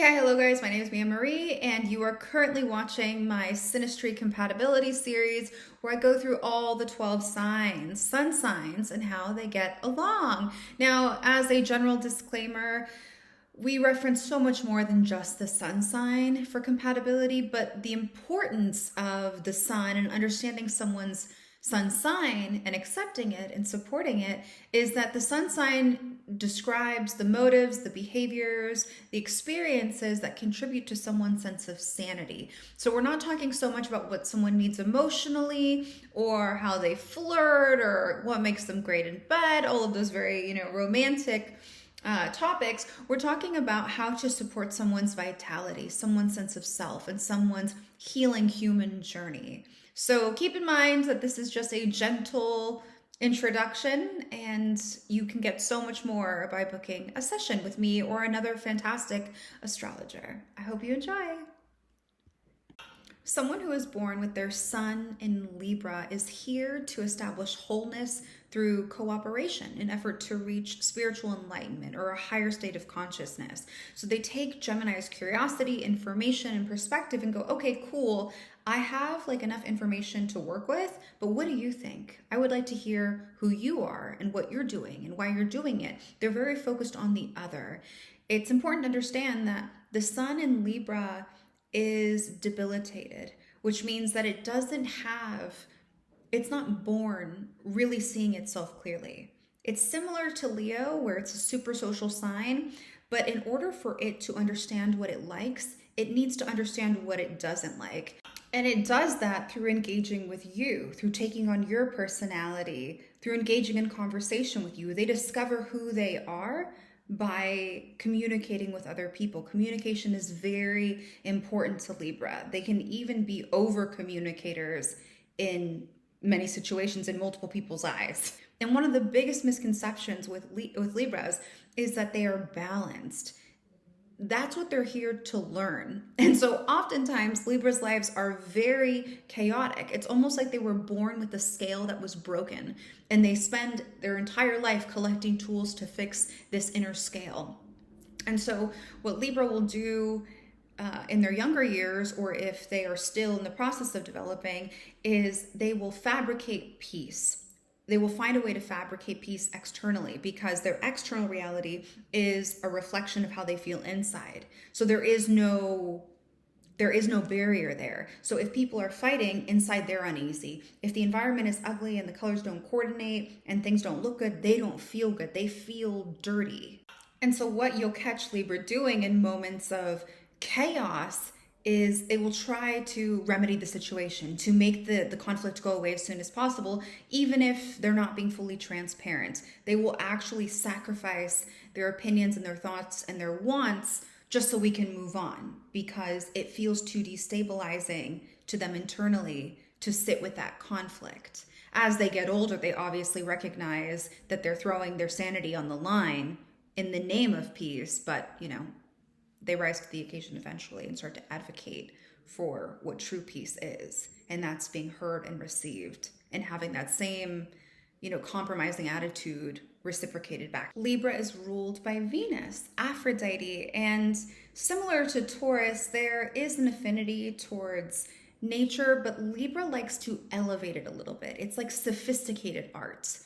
Hey, hello guys, my name is Mia Marie, and you are currently watching my Synastry Compatibility series where I go through all the 12 signs, sun signs, and how they get along. Now, as a general disclaimer, we reference so much more than just the sun sign for compatibility, but the importance of the sun and understanding someone's sun sign and accepting it and supporting it is that the sun sign describes the motives, the behaviors, the experiences that contribute to someone's sense of sanity. So we're not talking so much about what someone needs emotionally or how they flirt or what makes them great in bed, all of those very, romantic topics. We're talking about how to support someone's vitality, someone's sense of self, and someone's healing human journey. So keep in mind that this is just a gentle introduction, and you can get so much more by booking a session with me or another fantastic astrologer. I hope you enjoy. Someone who is born with their sun in Libra is here to establish wholeness through cooperation in effort to reach spiritual enlightenment or a higher state of consciousness. So they take Gemini's curiosity, information, and perspective and go, okay, cool. I have enough information to work with, but what do you think? I would like to hear who you are and what you're doing and why you're doing it. They're very focused on the other. It's important to understand that the sun in Libra is debilitated, which means that it's not born really seeing itself clearly. It's similar to Leo, where it's a super social sign, but in order for it to understand what it likes, it needs to understand what it doesn't like. And it does that through engaging with you, through taking on your personality, through engaging in conversation with you. They discover who they are by communicating with other people. Communication is very important to Libra. They can even be over communicators in many situations in multiple people's eyes. And one of the biggest misconceptions with Libras is that they are balanced. That's what they're here to learn. And so oftentimes Libra's lives are very chaotic. It's almost like they were born with a scale that was broken, and they spend their entire life collecting tools to fix this inner scale. And so what Libra will do in their younger years, or if they are still in the process of developing, is they will fabricate peace. They will find a way to fabricate peace externally because their external reality is a reflection of how they feel inside. So there is no barrier there. So if people are fighting inside, they're uneasy. If the environment is ugly and the colors don't coordinate and things don't look good, they don't feel good. They feel dirty. And so what you'll catch Libra doing in moments of chaos is they will try to remedy the situation, to make the conflict go away as soon as possible, even if they're not being fully transparent. They will actually sacrifice their opinions and their thoughts and their wants just so we can move on, because it feels too destabilizing to them internally to sit with that conflict. As they get older, they obviously recognize that they're throwing their sanity on the line in the name of peace, but they rise to the occasion eventually and start to advocate for what true peace is. And that's being heard and received and having that same, compromising attitude reciprocated back. Libra is ruled by Venus, Aphrodite, and similar to Taurus, there is an affinity towards nature, but Libra likes to elevate it a little bit. It's like sophisticated art.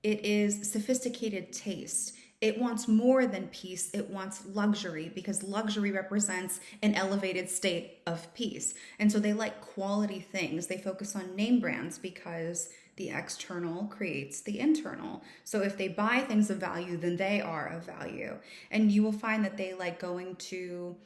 It is sophisticated taste. It wants more than peace. It wants luxury, because luxury represents an elevated state of peace. And so they like quality things. They focus on name brands because the external creates the internal. So if they buy things of value, then they are of value. And you will find that they like going to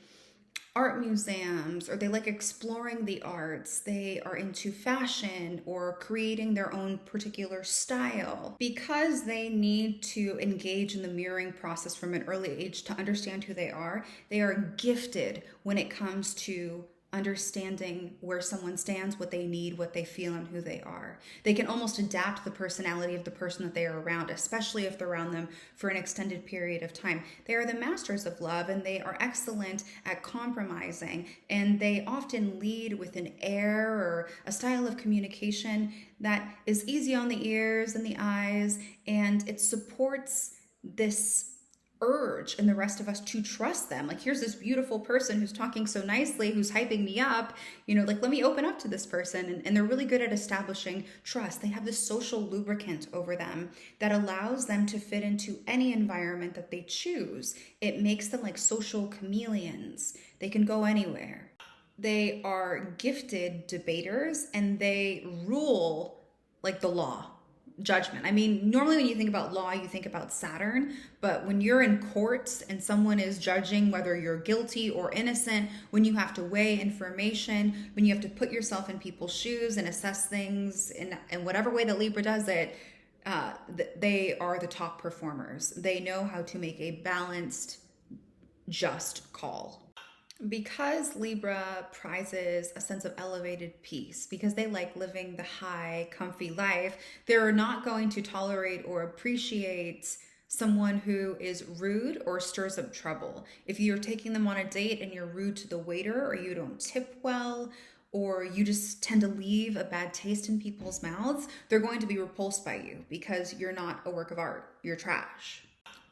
art museums, or they like exploring the arts. They are into fashion or creating their own particular style because they need to engage in the mirroring process from an early age to understand who they are. They are gifted when it comes to understanding where someone stands, what they need, what they feel, and who they are. They can almost adapt the personality of the person that they are around, especially if they're around them for an extended period of time. They are the masters of love, and they are excellent at compromising, and they often lead with an air or a style of communication that is easy on the ears and the eyes, and it supports this urge in the rest of us to trust them. Like, here's this beautiful person who's talking so nicely, who's hyping me up, like, let me open up to this person. And they're really good at establishing trust. They have this social lubricant over them that allows them to fit into any environment that they choose. It makes them like social chameleons. They can go anywhere. They are gifted debaters, and they rule like the law. Judgment. I mean, normally when you think about law, you think about Saturn, but when you're in courts and someone is judging whether you're guilty or innocent, when you have to weigh information, when you have to put yourself in people's shoes and assess things in whatever way that Libra does it, they are the top performers. They know how to make a balanced, just call. Because Libra prizes a sense of elevated peace, because they like living the high, comfy life, they're not going to tolerate or appreciate someone who is rude or stirs up trouble. If you're taking them on a date and you're rude to the waiter, or you don't tip well, or you just tend to leave a bad taste in people's mouths, they're going to be repulsed by you because you're not a work of art. You're trash.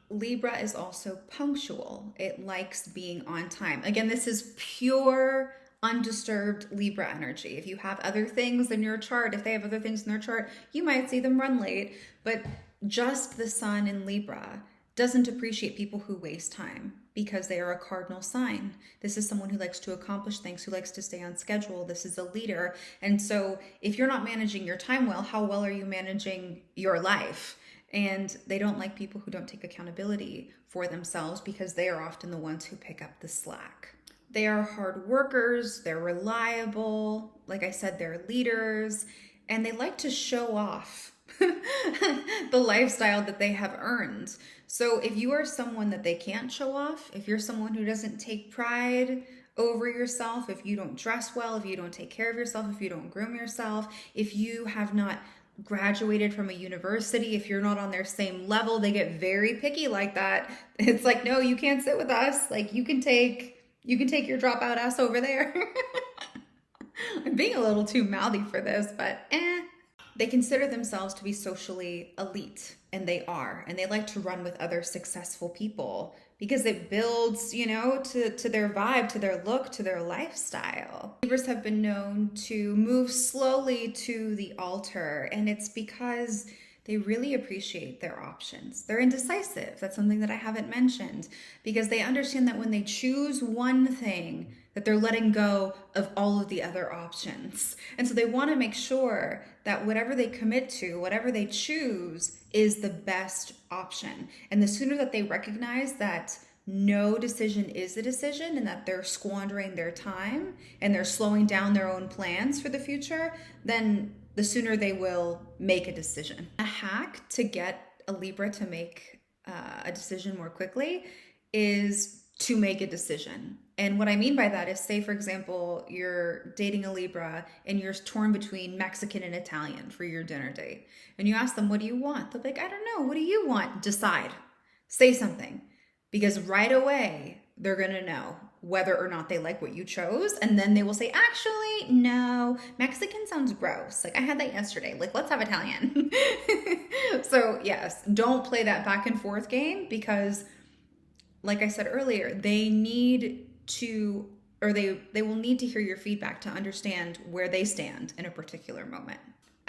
Libra is also punctual. It likes being on time. Again, this is pure, undisturbed Libra energy. If you have other things in your chart, if they have other things in their chart, you might see them run late. But just the sun in Libra doesn't appreciate people who waste time, because they are a cardinal sign. This is someone who likes to accomplish things, who likes to stay on schedule. This is a leader. And so if you're not managing your time well, how well are you managing your life? And they don't like people who don't take accountability for themselves, because they are often the ones who pick up the slack. They are hard workers, they're reliable, like I said, they're leaders, and they like to show off the lifestyle that they have earned. So if you are someone that they can't show off, if you're someone who doesn't take pride over yourself, if you don't dress well, if you don't take care of yourself, if you don't groom yourself, if you have not graduated from a university, if you're not on their same level, they get very picky like that. It's like, no, you can't sit with us. Like, you can take your dropout ass over there. I'm being a little too mouthy for this, but They consider themselves to be socially elite, and they are. And they like to run with other successful people because it builds, to their vibe, to their look, to their lifestyle. Libras have been known to move slowly to the altar, and it's because they really appreciate their options. They're indecisive. That's something that I haven't mentioned, because they understand that when they choose one thing, that they're letting go of all of the other options. And so they want to make sure that whatever they commit to, whatever they choose, is the best option. And the sooner that they recognize that no decision is a decision, and that they're squandering their time and they're slowing down their own plans for the future, then the sooner they will make a decision. A hack to get a Libra to make a decision more quickly is to make a decision. And what I mean by that is, say, for example, you're dating a Libra and you're torn between Mexican and Italian for your dinner date. And you ask them, what do you want? They'll be like, I don't know. What do you want? Decide. Say something. Because right away, they're going to know whether or not they like what you chose. And then they will say, actually, no, Mexican sounds gross. Like, I had that yesterday. Like, let's have Italian. So yes, don't play that back and forth game, because like I said earlier, they need to, or they will need to hear your feedback to understand where they stand in a particular moment.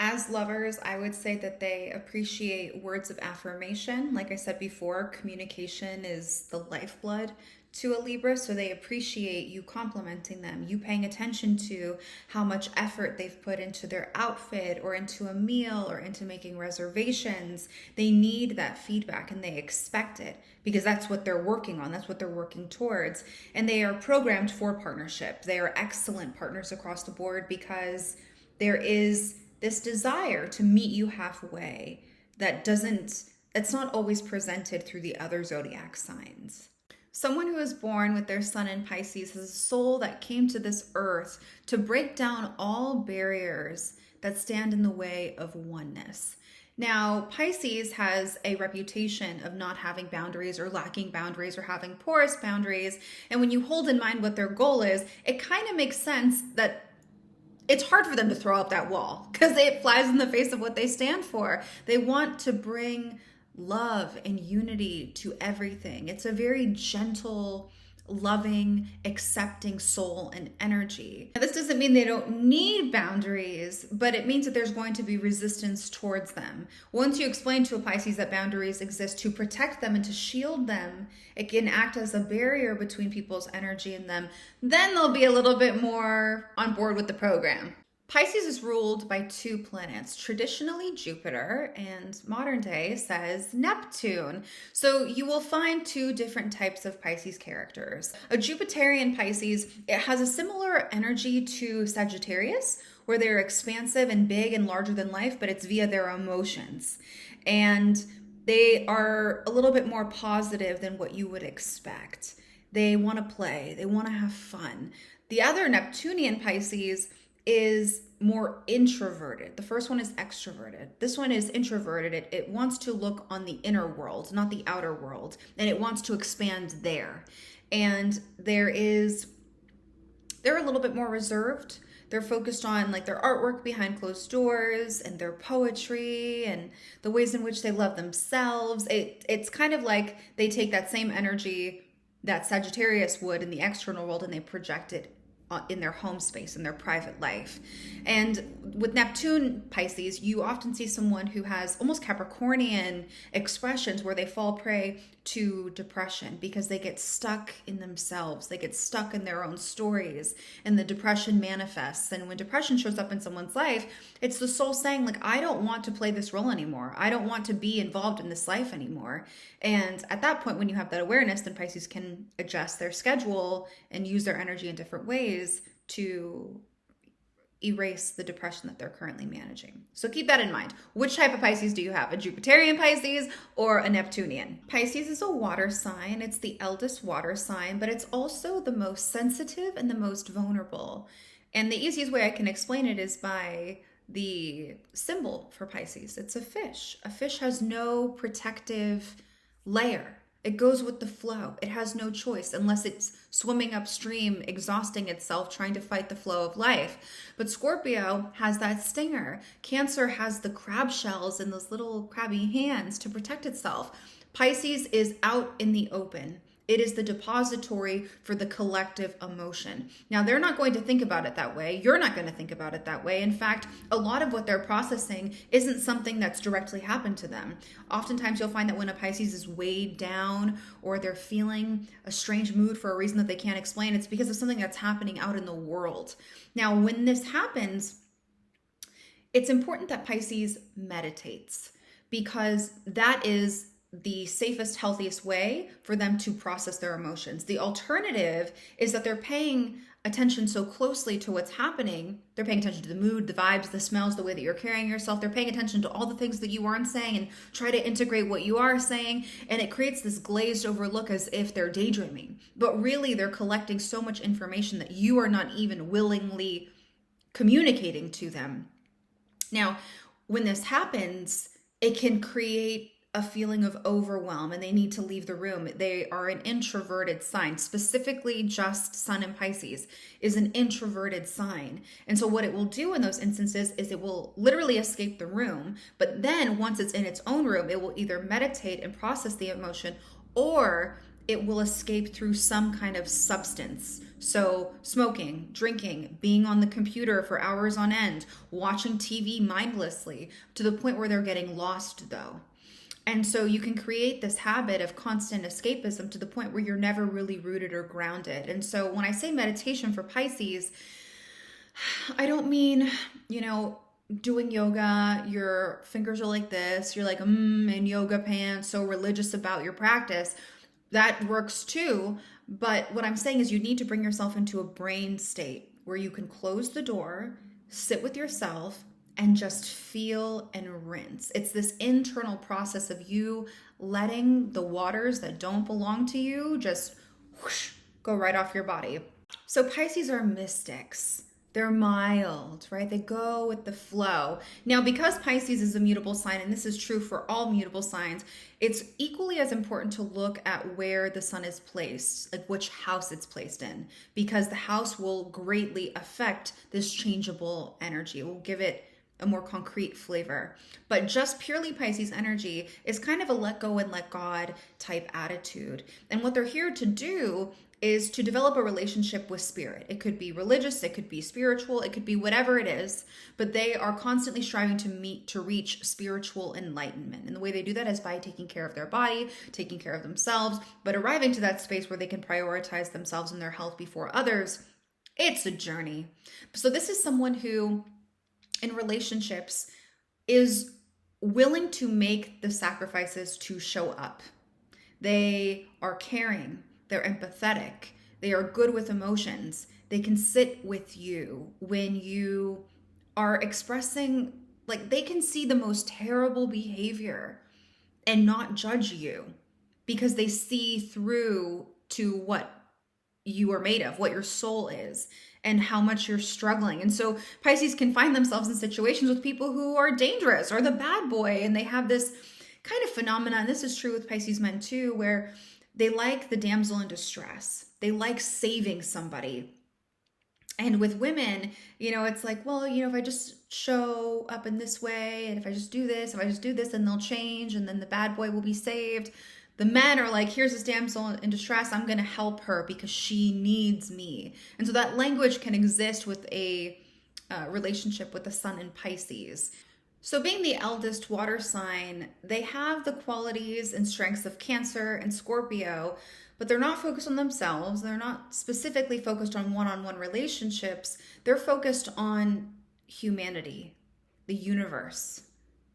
As lovers, I would say that they appreciate words of affirmation. Like I said before, communication is the lifeblood to a Libra, so they appreciate you complimenting them, you paying attention to how much effort they've put into their outfit or into a meal or into making reservations. They need that feedback and they expect it, because that's what they're working on, that's what they're working towards. And they are programmed for partnership. They are excellent partners across the board, because there is this desire to meet you halfway it's not always presented through the other zodiac signs. Someone who is born with their sun in Pisces has a soul that came to this earth to break down all barriers that stand in the way of oneness. Now, Pisces has a reputation of not having boundaries, or lacking boundaries, or having porous boundaries. And when you hold in mind what their goal is, it kind of makes sense that it's hard for them to throw up that wall, because it flies in the face of what they stand for. They want to bring love and unity to everything. It's a very gentle, loving, accepting soul and energy. Now, this doesn't mean they don't need boundaries, but it means that there's going to be resistance towards them. Once you explain to a Pisces that boundaries exist to protect them and to shield them, it can act as a barrier between people's energy and them. Then they'll be a little bit more on board with the program. Pisces is ruled by two planets, traditionally Jupiter, and modern day says Neptune. So you will find two different types of Pisces characters. A Jupiterian Pisces, it has a similar energy to Sagittarius, where they're expansive and big and larger than life, but it's via their emotions. And they are a little bit more positive than what you would expect. They want to play, they want to have fun. The other Neptunian Pisces is more introverted. The first one is extroverted. This one is introverted. It wants to look on the inner world, not the outer world, and it wants to expand there. And they're a little bit more reserved. They're focused on like their artwork behind closed doors and their poetry and the ways in which they love themselves. It's kind of like they take that same energy that Sagittarius would in the external world and they project it in their home space, in their private life. And with Neptune Pisces, you often see someone who has almost Capricornian expressions where they fall prey to depression because they get stuck in themselves. They get stuck in their own stories and the depression manifests. And when depression shows up in someone's life, it's the soul saying like, I don't want to play this role anymore. I don't want to be involved in this life anymore. And at that point, when you have that awareness, then Pisces can adjust their schedule and use their energy in different ways to erase the depression that they're currently managing. So keep that in mind. Which type of Pisces do you have? A Jupiterian Pisces or a Neptunian? Pisces is a water sign. It's the eldest water sign, but it's also the most sensitive and the most vulnerable. And the easiest way I can explain it is by the symbol for Pisces. It's a fish. A fish has no protective layer. It goes with the flow. It has no choice unless it's swimming upstream, exhausting itself, trying to fight the flow of life. But Scorpio has that stinger. Cancer has the crab shells and those little crabby hands to protect itself. Pisces is out in the open. It is the depository for the collective emotion. Now, they're not going to think about it that way. You're not going to think about it that way. In fact, a lot of what they're processing isn't something that's directly happened to them. Oftentimes, you'll find that when a Pisces is weighed down or they're feeling a strange mood for a reason that they can't explain, it's because of something that's happening out in the world. Now, when this happens, it's important that Pisces meditates because that is the safest, healthiest way for them to process their emotions. The alternative is that they're paying attention so closely to what's happening. They're paying attention to the mood, the vibes, the smells, the way that you're carrying yourself. They're paying attention to all the things that you aren't saying and try to integrate what you are saying. And it creates this glazed over look as if they're daydreaming. But really, they're collecting so much information that you are not even willingly communicating to them. Now, when this happens, it can create a feeling of overwhelm and they need to leave the room. They are an introverted sign. Specifically, just Sun in Pisces is an introverted sign. And so what it will do in those instances is it will literally escape the room. But then once it's in its own room, it will either meditate and process the emotion, or it will escape through some kind of substance. So smoking, drinking, being on the computer for hours on end, watching TV mindlessly, to the point where they're getting lost though. And so you can create this habit of constant escapism to the point where you're never really rooted or grounded. And so when I say meditation for Pisces, I don't mean, doing yoga, your fingers are like this, you're like, in yoga pants, so religious about your practice. That works too. But what I'm saying is you need to bring yourself into a brain state where you can close the door, sit with yourself, and just feel and rinse. It's this internal process of you letting the waters that don't belong to you just whoosh, go right off your body. So Pisces are mystics. They're mild, right? They go with the flow. Now, because Pisces is a mutable sign, and this is true for all mutable signs, it's equally as important to look at where the sun is placed, like which house it's placed in, because the house will greatly affect this changeable energy. It will give it a more concrete flavor. But just purely Pisces energy is kind of a let go and let God type attitude. And what they're here to do is to develop a relationship with spirit. It could be religious, it could be spiritual, it could be whatever it is, but they are constantly striving to reach spiritual enlightenment. And the way they do that is by taking care of their body, taking care of themselves, but arriving to that space where they can prioritize themselves and their health before others. It's a journey. So this is someone who in relationships is willing to make the sacrifices to show up. They are caring, they're empathetic, they are good with emotions. They can sit with you when you are expressing, like they can see the most terrible behavior and not judge you because they see through to what you are made of, what your soul is, and how much you're struggling. And so Pisces can find themselves in situations with people who are dangerous or the bad boy, and they have this kind of phenomenon. This is true with Pisces men too, where they like the damsel in distress. They like saving somebody. And with women, it's like, well, if I just show up in this way, and if I just do this, then they'll change, and then the bad boy will be saved. The men are like, here's this damsel in distress. I'm going to help her because she needs me. And so that language can exist with a relationship with the sun in Pisces. So being the eldest water sign, they have the qualities and strengths of Cancer and Scorpio, but they're not focused on themselves. They're not specifically focused on one-on-one relationships. They're focused on humanity, the universe,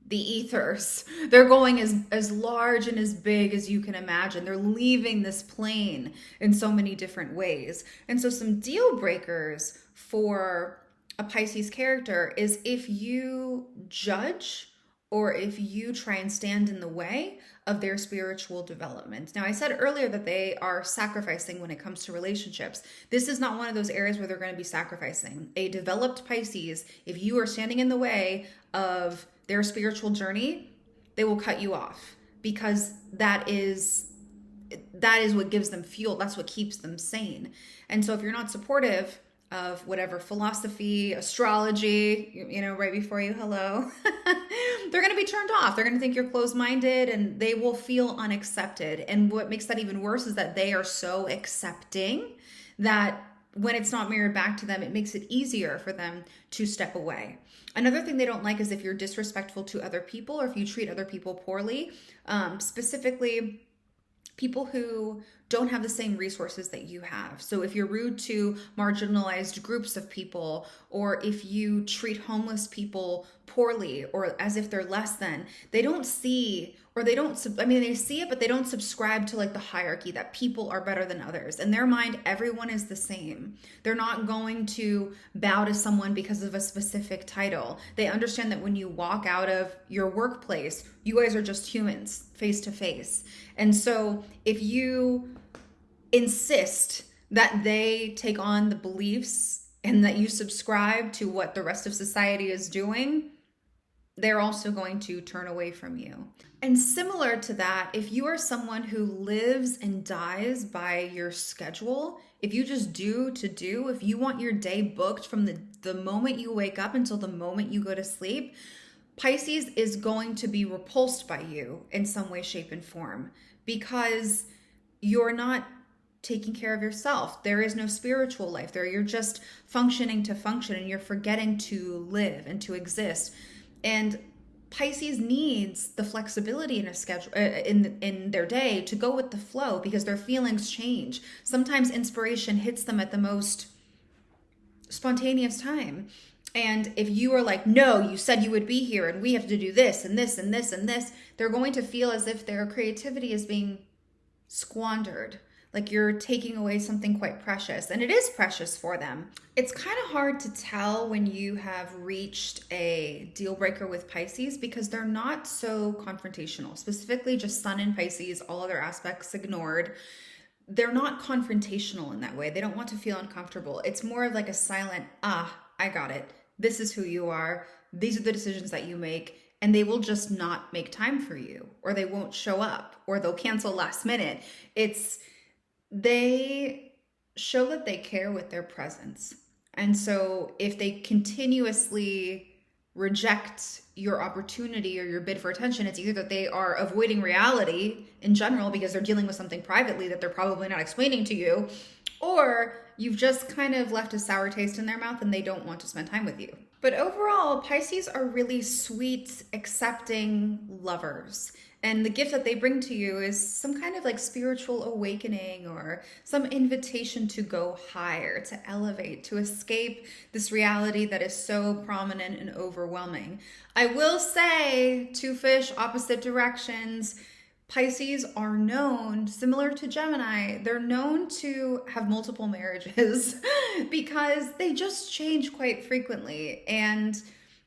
the ethers. They're going as large and as big as you can imagine. They're leaving this plane in so many different ways. And so some deal breakers for a Pisces character is if you judge or if you try and stand in the way of their spiritual development. Now, I said earlier that they are sacrificing when it comes to relationships. This is not one of those areas where they're going to be sacrificing. A developed Pisces, if you are standing in the way of their spiritual journey, they will cut you off because that is what gives them fuel. That's what keeps them sane. And so if you're not supportive of whatever philosophy, astrology, right before you hello, they're going to be turned off. They're going to think you're closed-minded and they will feel unaccepted. And what makes that even worse is that they are so accepting that when it's not mirrored back to them, it makes it easier for them to step away. Another thing they don't like is if you're disrespectful to other people or if you treat other people poorly, specifically people who don't have the same resources that you have. So if you're rude to marginalized groups of people, or if you treat homeless people poorly or as if they're less than, they don't see, or they don't, they see it, but they don't subscribe to like the hierarchy that people are better than others. In their mind, everyone is the same. They're not going to bow to someone because of a specific title. They understand that when you walk out of your workplace, you guys are just humans face to face. And so if you insist that they take on the beliefs and that you subscribe to what the rest of society is doing, they're also going to turn away from you. And similar to that, if you are someone who lives and dies by your schedule, if you just do to do, if you want your day booked from the moment you wake up until the moment you go to sleep, Pisces is going to be repulsed by you in some way, shape, and form because you're not taking care of yourself. There is no spiritual life there. You're just functioning to function and you're forgetting to live and to exist. And Pisces needs the flexibility in a schedule in their day to go with the flow because their feelings change. Sometimes inspiration hits them at the most spontaneous time. And if you are like, no, you said you would be here and we have to do this and this and this and this, they're going to feel as if their creativity is being squandered. Like you're taking away something quite precious, and it is precious for them. It's kind of hard to tell when you have reached a deal breaker with Pisces because they're not so confrontational, specifically just Sun in Pisces, all other aspects ignored. They're not confrontational in that way. They don't want to feel uncomfortable. It's more of like a silent, I got it. This is who you are. These are the decisions that you make. And they will just not make time for you, or they won't show up, or they'll cancel last minute. They show that they care with their presence. And so if they continuously reject your opportunity or your bid for attention. It's either that they are avoiding reality in general because they're dealing with something privately that they're probably not explaining to you, or you've just kind of left a sour taste in their mouth and they don't want to spend time with you. But overall, Pisces are really sweet, accepting lovers. And the gift that they bring to you is some kind of like spiritual awakening or some invitation to go higher, to elevate, to escape this reality that is so prominent and overwhelming. I will say, two fish, opposite directions. Pisces are known, similar to Gemini, they're known to have multiple marriages because they just change quite frequently. And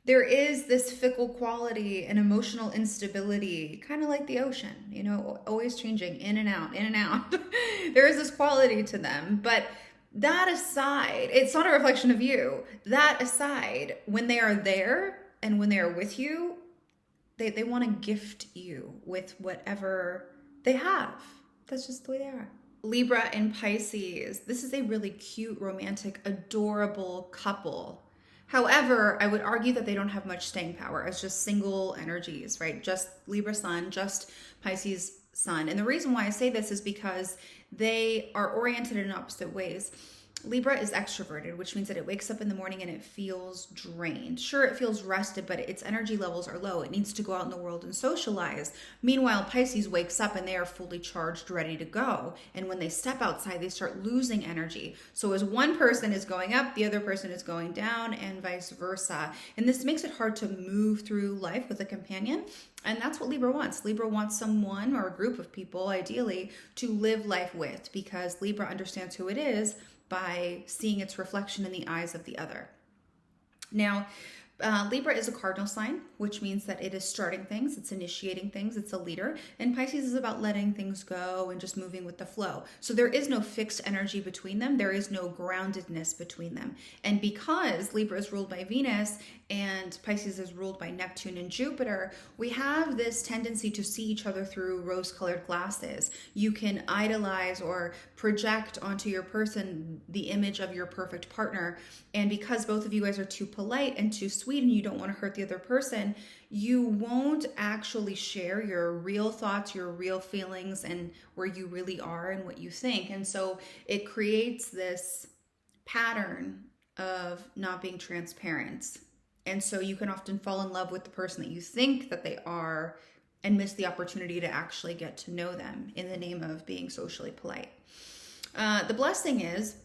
there is this fickle quality and emotional instability, kind of like the ocean, you know, always changing in and out, in and out. There is this quality to them. But that aside, it's not a reflection of you. That aside, when they are there and when they are with you, they want to gift you with whatever they have. That's just the way they are. Libra and Pisces. This is a really cute, romantic, adorable couple. However, I would argue that they don't have much staying power as just single energies, right? Just Libra Sun, just Pisces Sun. And the reason why I say this is because they are oriented in opposite ways. Libra is extroverted, which means that it wakes up in the morning and it feels drained. Sure, it feels rested, but its energy levels are low. It needs to go out in the world and socialize. Meanwhile, Pisces wakes up and they are fully charged, ready to go. And when they step outside, they start losing energy. So as one person is going up, the other person is going down, and vice versa. And this makes it hard to move through life with a companion. And that's what Libra wants. Libra wants someone or a group of people, ideally, to live life with, because Libra understands who it is by seeing its reflection in the eyes of the other. Now, Libra is a cardinal sign, which means that it is starting things, it's initiating things, it's a leader. And Pisces is about letting things go and just moving with the flow. So there is no fixed energy between them. There is no groundedness between them. And because Libra is ruled by Venus and Pisces is ruled by Neptune and Jupiter, we have this tendency to see each other through rose-colored glasses. You can idolize or project onto your person the image of your perfect partner. And because both of you guys are too polite and too sweet and you don't want to hurt the other person, you won't actually share your real thoughts, your real feelings, and where you really are and what you think. And so it creates this pattern of not being transparent. And so you can often fall in love with the person that you think that they are and miss the opportunity to actually get to know them in the name of being socially polite. The blessing is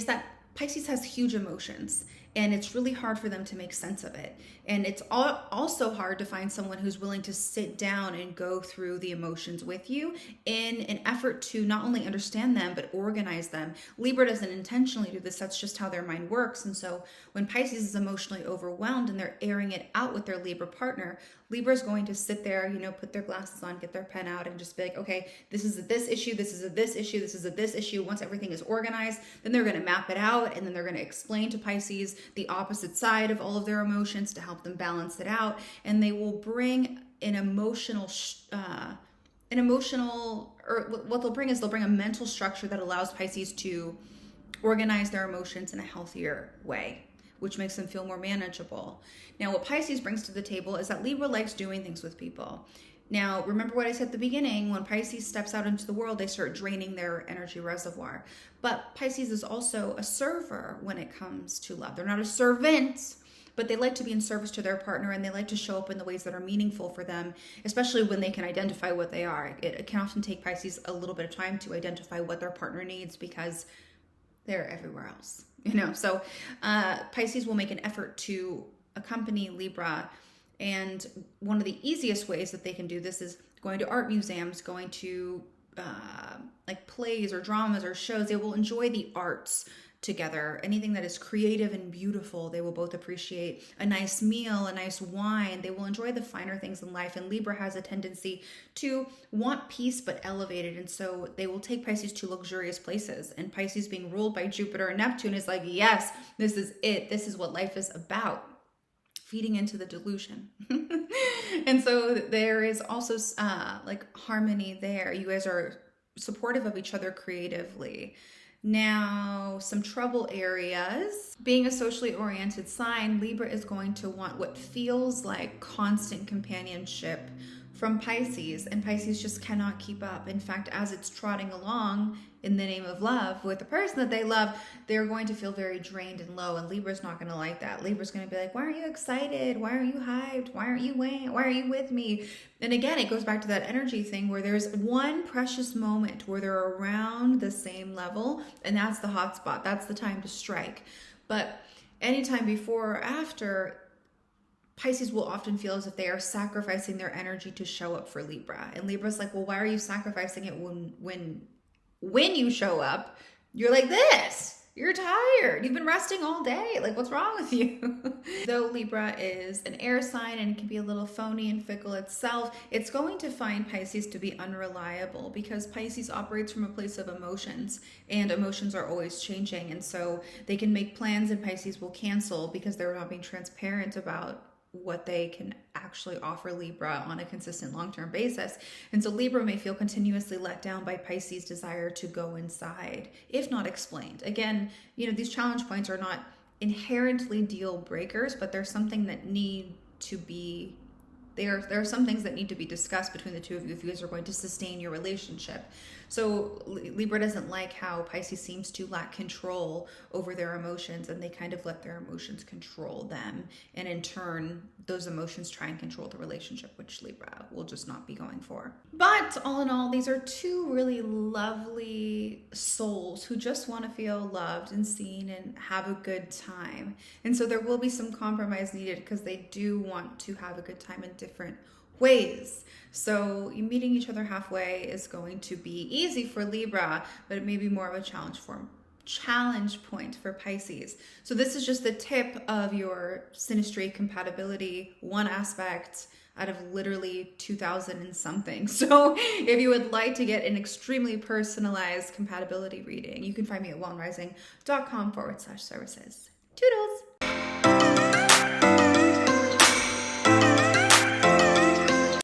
that Pisces has huge emotions, and it's really hard for them to make sense of it. And it's also hard to find someone who's willing to sit down and go through the emotions with you in an effort to not only understand them, but organize them. Libra doesn't intentionally do this. That's just how their mind works. And so when Pisces is emotionally overwhelmed and they're airing it out with their Libra partner, Libra is going to sit there, put their glasses on, get their pen out, and just be like, okay, this is a this issue, this is a this issue, this is a this issue. Once everything is organized, then they're going to map it out, and then they're going to explain to Pisces the opposite side of all of their emotions to help them balance it out. And they will bring an emotional, or what they'll bring is they'll bring a mental structure that allows Pisces to organize their emotions in a healthier way, which makes them feel more manageable. Now, what Pisces brings to the table is that Libra likes doing things with people. Now, remember what I said at the beginning, when Pisces steps out into the world, they start draining their energy reservoir. But Pisces is also a server when it comes to love. They're not a servant, but they like to be in service to their partner, and they like to show up in the ways that are meaningful for them, especially when they can identify what they are. It can often take Pisces a little bit of time to identify what their partner needs because they're everywhere else. So Pisces will make an effort to accompany Libra. And one of the easiest ways that they can do this is going to art museums, going to like plays or dramas or shows. They will enjoy the arts together. Anything that is creative and beautiful, they will both appreciate. A nice meal, a nice wine. They will enjoy the finer things in life. And Libra has a tendency to want peace but elevated. And so they will take Pisces to luxurious places. And Pisces, being ruled by Jupiter and Neptune, is like, yes, this is it. This is what life is about. Feeding into the delusion. And so there is also like harmony there. You guys are supportive of each other creatively. Now, some trouble areas. Being a socially oriented sign, Libra is going to want what feels like constant companionship from Pisces, and Pisces just cannot keep up. In fact, as it's trotting along in the name of love with the person that they love, they're going to feel very drained and low, and Libra's not going to like that. Libra's going to be like, why aren't you excited? Why aren't you hyped? Why aren't you with me? And again, it goes back to that energy thing where there's one precious moment where they're around the same level, and that's the hot spot. That's the time to strike. But anytime before or after, Pisces will often feel as if they are sacrificing their energy to show up for Libra. And Libra's like, well, why are you sacrificing it when you show up? You're like this. You're tired. You've been resting all day. Like, what's wrong with you? Though Libra is an air sign and can be a little phony and fickle itself, it's going to find Pisces to be unreliable because Pisces operates from a place of emotions, and emotions are always changing. And so they can make plans and Pisces will cancel because they're not being transparent about what they can actually offer Libra on a consistent long-term basis. And so Libra may feel continuously let down by Pisces' desire to go inside, if not explained. Again, these challenge points are not inherently deal breakers, but there's something that need to be there are some things that need to be discussed between the two of you if you guys are going to sustain your relationship. So Libra doesn't like how Pisces seems to lack control over their emotions, and they kind of let their emotions control them. And in turn, those emotions try and control the relationship, which Libra will just not be going for. But all in all, these are two really lovely souls who just want to feel loved and seen and have a good time. And so there will be some compromise needed because they do want to have a good time in different ways. So meeting each other halfway is going to be easy for Libra, but it may be more of a challenge point for Pisces. So this is just the tip of your synastry compatibility, one aspect out of literally 2,000 and something. So if you would like to get an extremely personalized compatibility reading, you can find me at wellnrising.com/services. Toodles!